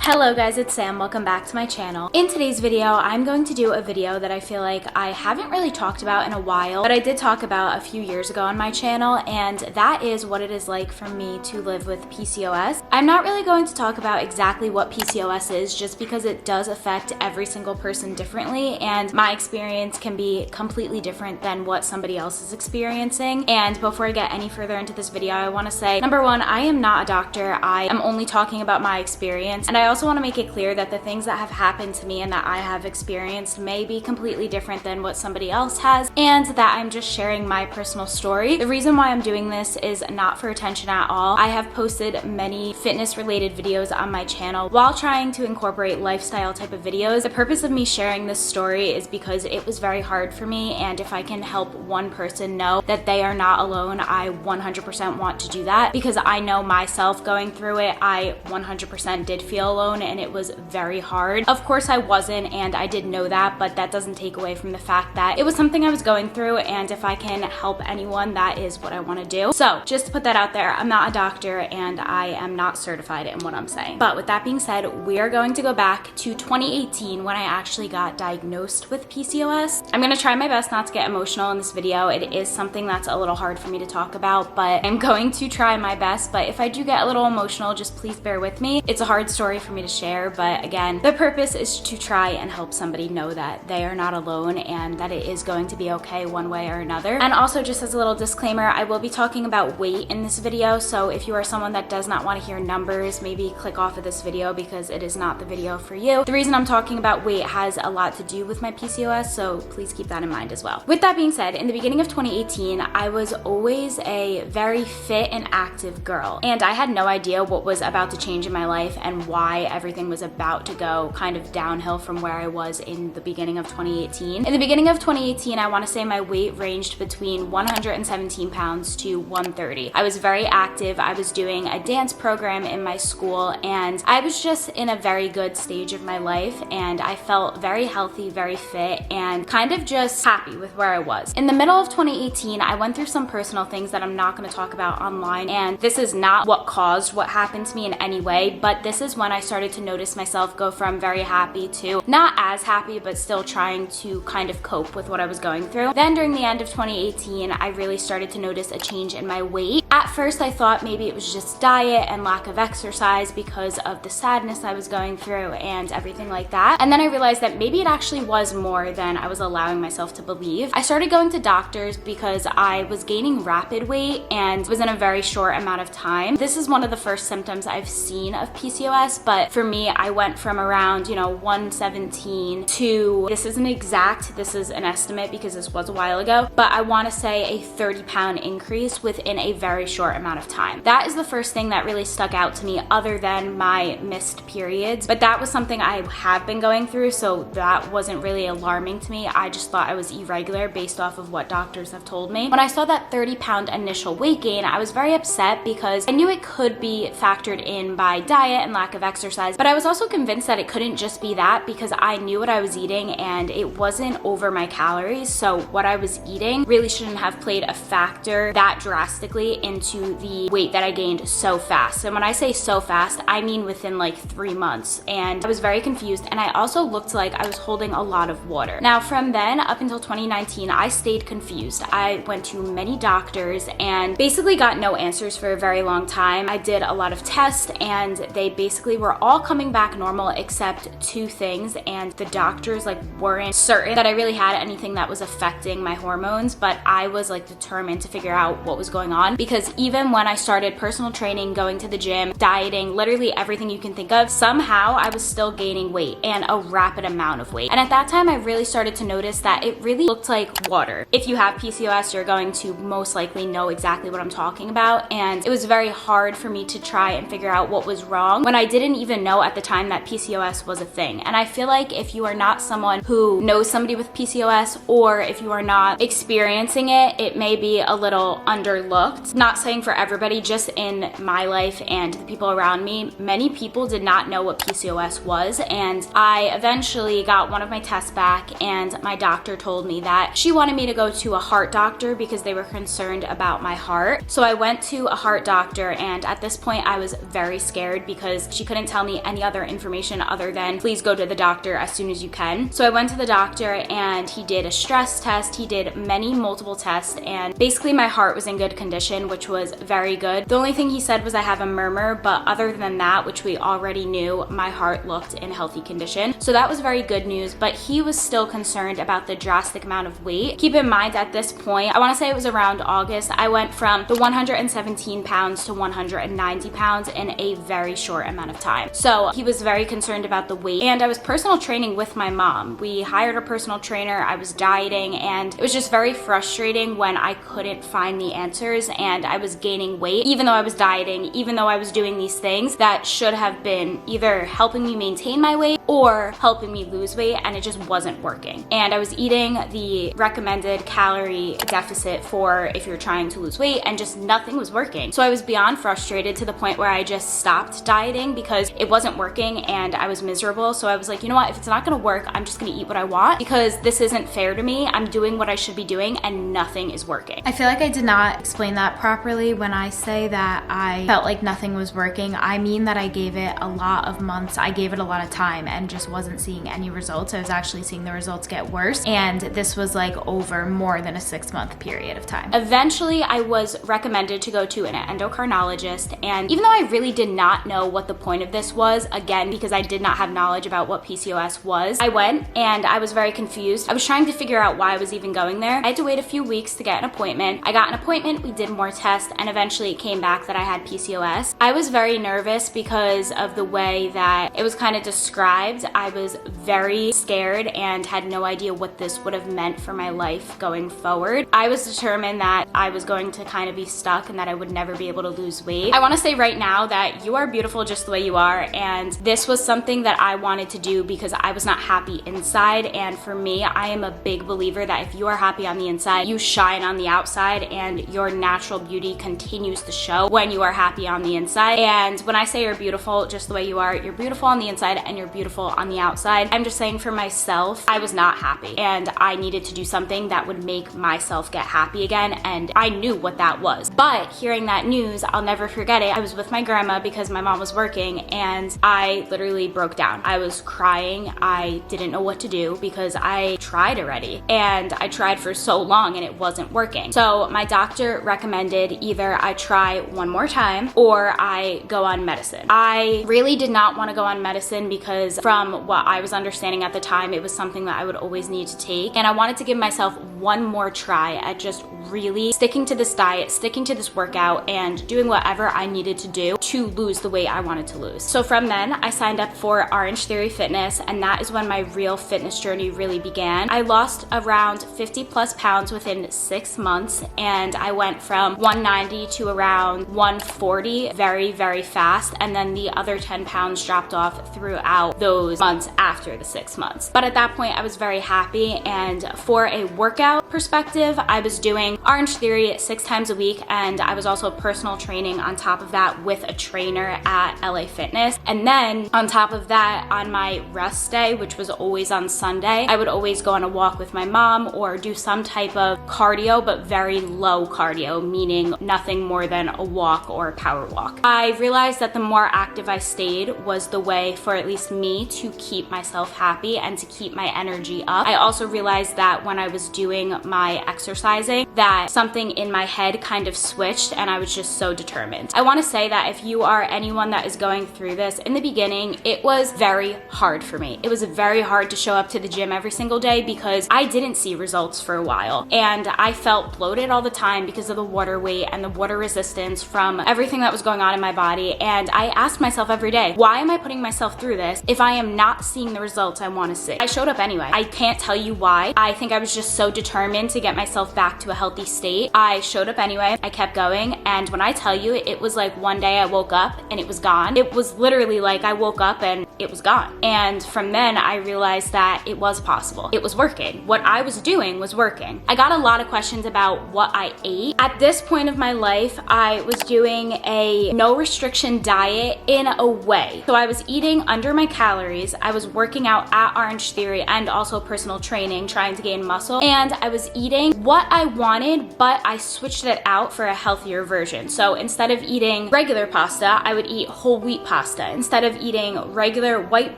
Hello guys, it's Sam. Welcome back to my channel. In today's video, I'm going to do a video that I feel like I haven't really talked about in a while, but I did talk about a few years ago on my channel, and that is what it is like for me to live with PCOS. I'm not really going to talk about exactly what PCOS is just because it does affect every single person differently, and my experience can be completely different than what somebody else is experiencing. And before I get any further into this video, I want to say, number one, I am not a doctor. I am only talking about my experience, and I also want to make it clear that the things that have happened to me and that I have experienced may be completely different than what somebody else has, and that I'm just sharing my personal story. The reason why I'm doing this is not for attention at all. I have posted many fitness related videos on my channel while trying to incorporate lifestyle type of videos. The purpose of me sharing this story is because it was very hard for me, and if I can help one person know that they are not alone, I 100% want to do that, because I know myself going through it. I 100% did feel alone, and it was very hard. Of course I wasn't, and I did know that, but that doesn't take away from the fact that it was something I was going through, and if I can help anyone, that is what I want to do. So just to put that out there, I'm not a doctor and I am not certified in what I'm saying. But with that being said, we are going to go back to 2018 when I actually got diagnosed with PCOS. I'm going to try my best not to get emotional in this video. It is something that's a little hard for me to talk about, but I'm going to try my best. But if I do get a little emotional, just please bear with me. It's a hard story for me to share, but again, the purpose is to try and help somebody know that they are not alone and that it is going to be okay one way or another. And also, just as a little disclaimer, I will be talking about weight in this video, so if you are someone that does not want to hear numbers, maybe click off of this video because it is not the video for you. The reason I'm talking about weight has a lot to do with my PCOS, so please keep that in mind as well. With that being said, in the beginning of 2018, I was always a very fit and active girl, and I had no idea what was about to change in my life and why everything was about to go kind of downhill from where I was in the beginning of 2018. In the beginning of 2018, I want to say my weight ranged between 117 pounds to 130. I was very active. I was doing a dance program in my school, and I was just in a very good stage of my life, and I felt very healthy, very fit, and kind of just happy with where I was. In the middle of 2018, I went through some personal things that I'm not going to talk about online, and this is not what caused what happened to me in any way, but this is when I started to notice myself go from very happy to not as happy, but still trying to kind of cope with what I was going through. Then during the end of 2018, I really started to notice a change in my weight. At first, I thought maybe it was just diet and lack of exercise because of the sadness I was going through and everything like that. And then I realized that maybe it actually was more than I was allowing myself to believe. I started going to doctors because I was gaining rapid weight and was in a very short amount of time. This is one of the first symptoms I've seen of PCOS, but for me, I went from around, 117 to, this isn't exact, this is an estimate because this was a while ago, but I want to say a 30-pound increase within a very short amount of time. That is the first thing that really stuck out to me, other than my missed periods, but that was something I have been going through, so that wasn't really alarming to me. I just thought I was irregular based off of what doctors have told me. When I saw that 30-pound initial weight gain, I was very upset because I knew it could be factored in by diet and lack of exercise, but I was also convinced that it couldn't just be that because I knew what I was eating and it wasn't over my calories, so what I was eating really shouldn't have played a factor that drastically into the weight that I gained so fast. And when I say so fast, I mean within like 3 months, and I was very confused, and I also looked like I was holding a lot of water. Now from then up until 2019, I stayed confused. I went to many doctors and basically got no answers for a very long time. I did a lot of tests and they basically were all coming back normal except 2 things, and the doctors weren't certain that I really had anything that was affecting my hormones, but I was determined to figure out what was going on, because even when I started personal training, going to the gym, dieting, literally everything you can think of, somehow I was still gaining weight, and a rapid amount of weight. And at that time I really started to notice that it really looked like water. If you have PCOS, you're going to most likely know exactly what I'm talking about, and it was very hard for me to try and figure out what was wrong when I didn't even know at the time that PCOS was a thing. And I feel like if you are not someone who knows somebody with PCOS, or if you are not experiencing it, it may be a little underlooked. Not not saying for everybody, just in my life and the people around me, many people did not know what PCOS was. And I eventually got one of my tests back, and my doctor told me that she wanted me to go to a heart doctor because they were concerned about my heart. So I went to a heart doctor, and at this point I was very scared because she couldn't tell me any other information other than please go to the doctor as soon as you can. So I went to the doctor, and he did a stress test. He did multiple tests, and basically my heart was in good condition, which was very good. The only thing he said was I have a murmur, but other than that, which we already knew, my heart looked in healthy condition. So that was very good news, but he was still concerned about the drastic amount of weight. Keep in mind, at this point, I want to say it was around August, I went from the 117 pounds to 190 pounds in a very short amount of time. So he was very concerned about the weight, and I was personal training with my mom. We hired a personal trainer, I was dieting, and it was just very frustrating when I couldn't find the answers and I was gaining weight, even though I was dieting, even though I was doing these things that should have been either helping me maintain my weight or helping me lose weight, and it just wasn't working. And I was eating the recommended calorie deficit for if you're trying to lose weight, and just nothing was working. So I was beyond frustrated to the point where I just stopped dieting because it wasn't working and I was miserable. So I was like, you know what, if it's not gonna work, I'm just gonna eat what I want because this isn't fair to me. I'm doing what I should be doing and nothing is working. I feel like I did not explain that properly when I say that I felt like nothing was working. I mean that I gave it a lot of months, I gave it a lot of time and just wasn't seeing any results. I was actually seeing the results get worse, and this was like over more than a 6-month period of time. Eventually, I was recommended to go to an endocrinologist, and even though I really did not know what the point of this was, again, because I did not have knowledge about what PCOS was, I went and I was very confused. I was trying to figure out why I was even going there. I had to wait a few weeks to get an appointment. I got an appointment, we did more tests, and eventually it came back that I had PCOS. I was very nervous because of the way that it was kind of described. I was very scared and had no idea what this would have meant for my life going forward. I was determined that I was going to kind of be stuck and that I would never be able to lose weight. I want to say right now that you are beautiful just the way you are, and this was something that I wanted to do because I was not happy inside. And for me, I am a big believer that if you are happy on the inside, you shine on the outside, and your natural beauty continues to show when you are happy on the inside. And when I say you're beautiful just the way you are, you're beautiful on the inside and you're beautiful on the outside. I'm just saying for myself, I was not happy and I needed to do something that would make myself get happy again, and I knew what that was. But hearing that news, I'll never forget it. I was with my grandma because my mom was working, and I literally broke down. I was crying. I didn't know what to do because I tried already, and I tried for so long and it wasn't working. So my doctor recommended either I try one more time or I go on medicine. I really did not want to go on medicine because from what I was understanding at the time, it was something that I would always need to take, and I wanted to give myself one more try at just really sticking to this diet, sticking to this workout, and doing whatever I needed to do to lose the weight I wanted to lose. So from then, I signed up for Orange Theory Fitness, and that is when my real fitness journey really began. I lost around 50 plus pounds within 6 months, and I went from 190 to around 140 very, very fast, and then the other 10 pounds dropped off throughout those months after the 6 months. But at that point, I was very happy, and for a workout perspective, I was doing Orange Theory 6 times a week, and I was also personal training on top of that with a trainer at LA Fitness. And then on top of that, on my rest day, which was always on Sunday, I would always go on a walk with my mom or do some type of cardio, but very low cardio, meaning nothing more than a walk or a power walk. I realized that the more active I stayed was the way for at least me to keep myself happy and to keep my energy up. I also realized that when I was doing my exercising, that something in my head kind of switched, and I was just so determined. I want to say that if you are anyone that is going through this, in the beginning, it was very hard for me. It was very hard to show up to the gym every single day because I didn't see results for a while, and I felt bloated all the time because of the water weight and the water resistance from everything that was going on in my body. And I asked myself every day, why am I putting myself through this if I am not seeing the results I want to see? I showed up anyway. I can't tell you why. I think I was just so determined to get myself back to a healthy healthy state, I showed up anyway. I kept going, and when I tell you, it was like one day I woke up and it was gone. It was literally like I woke up and it was gone. And from then I realized that it was possible. It was working. What I was doing was working. I got a lot of questions about what I ate. At this point of my life, I was doing a no restriction diet in a way. So I was eating under my calories. I was working out at Orange Theory and also personal training, trying to gain muscle. And I was eating what I wanted, but I switched it out for a healthier version. So instead of eating regular pasta, I would eat whole wheat pasta. Instead of eating regular white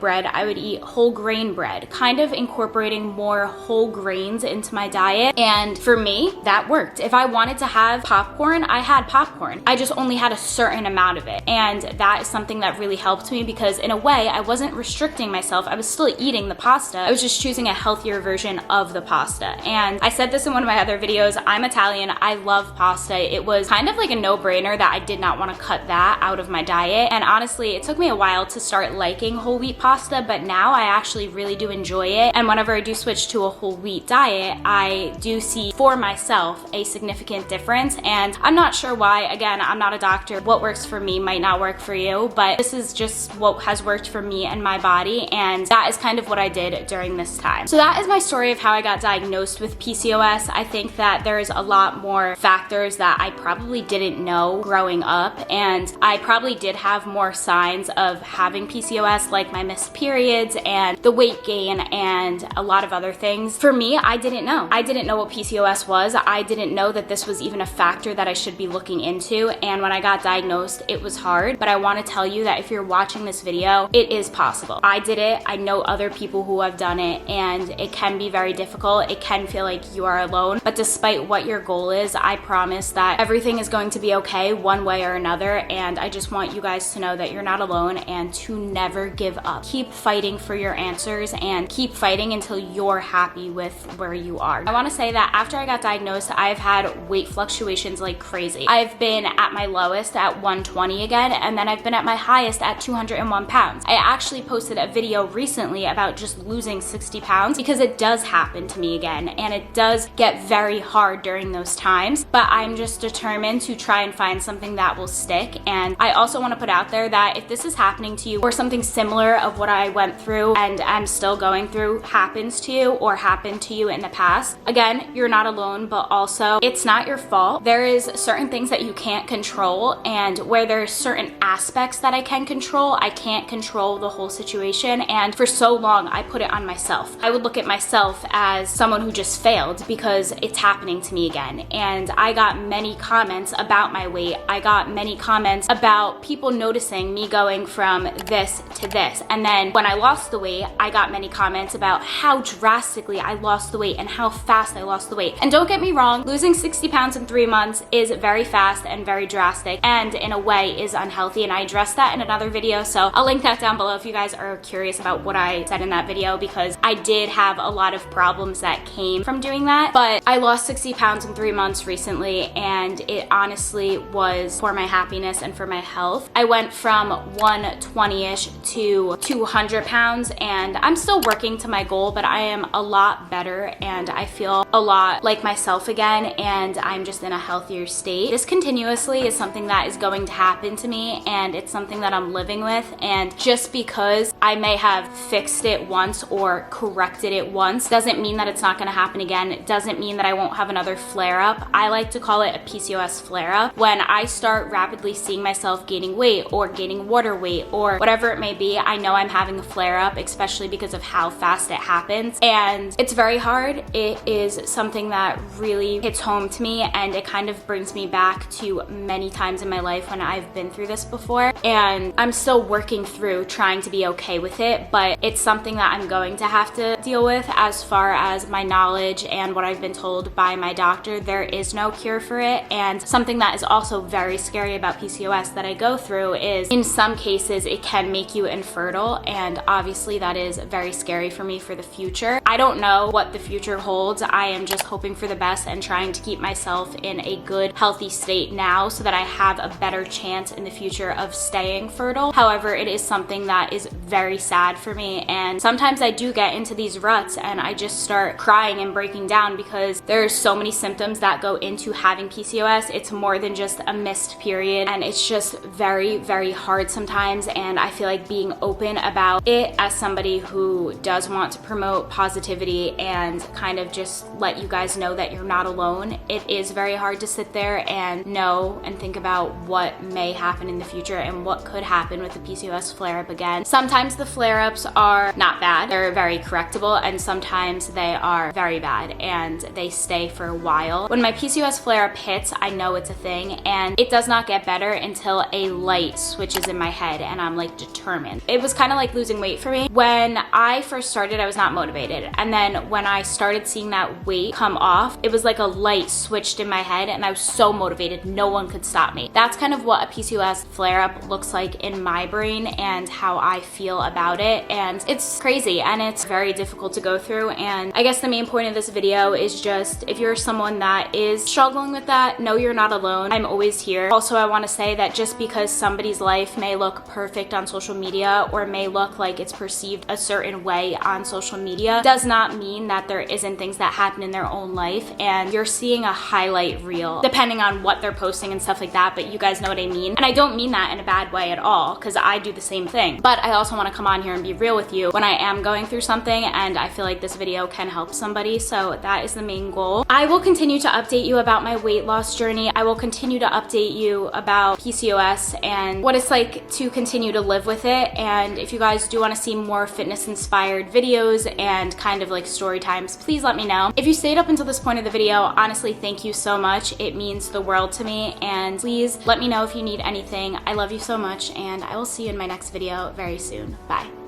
bread, I would eat whole grain bread, kind of incorporating more whole grains into my diet. And for me, that worked. If I wanted to have popcorn, I had popcorn. I just only had a certain amount of it. And that is something that really helped me because in a way, I wasn't restricting myself. I was still eating the pasta. I was just choosing a healthier version of the pasta. And I said this in one of my other videos, I'm Italian, I love pasta. It was kind of like a no-brainer that I did not want to cut that out of my diet. And honestly, it took me a while to start liking whole wheat pasta, but now I actually really do enjoy it. And whenever I do switch to a whole wheat diet, I do see for myself a significant difference. And I'm not sure why. Again, I'm not a doctor. What works for me might not work for you, but this is just what has worked for me and my body. And that is kind of what I did during this time. So that is my story of how I got diagnosed with PCOS. I think that there's a lot more factors that I probably didn't know growing up. And I probably did have more signs of having PCOS, like my missed periods and the weight gain and a lot of other things. For me, I didn't know. I didn't know what PCOS was. I didn't know that this was even a factor that I should be looking into. And when I got diagnosed, it was hard. But I want to tell you that if you're watching this video, it is possible. I did it. I know other people who have done it, and it can be very difficult. It can feel like you are alone. But despite what your goal is, I promise that everything is going to be okay one way or another. And I just want you guys to know that you're not alone and to never give up. Keep fighting for your answers and keep fighting until you're happy with where you are. I want to say that after I got diagnosed, I've had weight fluctuations like crazy. I've been at my lowest at 120 again, and then I've been at my highest at 201 pounds. I actually posted a video recently about just losing 60 pounds because it does happen to me again, and it does get very hard during those times, but I'm just determined to try and find something that will stick. And I also want to put out there that if this is happening to you or something similar of what I went through and I'm still going through happens to you or happened to you in the past, again, you're not alone, but also it's not your fault. There is certain things that you can't control, and where there's certain aspects that I can control, I can't control the whole situation. And for so long, I put it on myself. I would look at myself as someone who just failed because it's happening to me again. And I got many comments about my weight. I got many comments about people noticing me going from this to this. And then when I lost the weight, I got many comments about how drastically I lost the weight and how fast I lost the weight. And don't get me wrong, losing 60 pounds in 3 months is very fast and very drastic, and in a way is unhealthy. And I addressed that in another video, so I'll link that down below if you guys are curious about what I said in that video, because I did have a lot of problems that came from doing that. But I lost 60 pounds in 3 months recently, and it honestly was for my happiness and for my health. I went from 120-ish to 200 pounds, and I'm still working to my goal, but I am a lot better and I feel a lot like myself again, and I'm just in a healthier state. This continuously is something that is going to happen to me, and it's something that I'm living with. And just because I may have fixed it once or corrected it once doesn't mean that it's not going to happen again. It doesn't mean that I won't have another flare-up. I like to call it a PCOS flare-up. When I start rapidly seeing myself gaining weight or gaining water weight or whatever it may be, I know I'm having a flare-up, especially because of how fast it happens. And it's very hard. It is something that really hits home to me, and it kind of brings me back to many times in my life when I've been through this before. And I'm still working through trying to be okay with it, but it's something that I'm going to have to deal with. As far as my knowledge and what I've been told by my doctor, there is no cure for it. And something that is also very scary about PCOS that I go through is in some cases it can make you infertile, and obviously that is very scary for me for the future. I don't know what the future holds. I am just hoping for the best and trying to keep myself in a good, healthy state now so that I have a better chance in the future of staying fertile. However, it is something that is very sad for me, and sometimes I do get into these ruts and I just start crying and breaking down because there's so many symptoms that go into having PCOS. It's more than just a missed period, and it's just very, very hard sometimes. And I feel like being open about it as somebody who does want to promote positivity and kind of just let you guys know that you're not alone, it is very hard to sit there and know and think about what may happen in the future and what could happen with the PCOS flare-up again. Sometimes the flare-ups are not bad, they're very correctable, and sometimes they are very bad and they stay for a while. When my PCOS flare-up hits, I know it's a thing, and it does not get better until a light switches in my head and I'm like determined. It was kind of like losing weight for me. When I first started, I was not motivated, and then when I started seeing that weight come off, it was like a light switched in my head and I was so motivated, no one could stop me. That's kind of what a PCOS flare-up looks like in my brain and how I feel about it, and it's crazy and it's very difficult to go through. And I guess the main point of this video is just, if you're someone that is struggling with that, know you're not alone. I'm always here. Also, I want to say that just because somebody's life may look perfect on social media or may look like it's perceived a certain way on social media does not mean that there isn't things that happen in their own life, and you're seeing a highlight reel depending on what they're posting and stuff like that, but you guys know what I mean. And I don't mean that in a bad way at all, because I do the same thing. But I also want to come on here and be real with you when I am going through something, and I feel like this video can help somebody, so that is the main goal. I will continue to update you about my weight loss journey. I will continue to update you about PCOS and what it's like to continue to live with it. And if you guys do want to see more fitness inspired videos and kind of like story times, please let me know. If you stayed up until this point of the video, honestly, thank you so much. It means the world to me, and please let me know if you need anything. I love you so much, and I will see you in my next video very soon. Bye.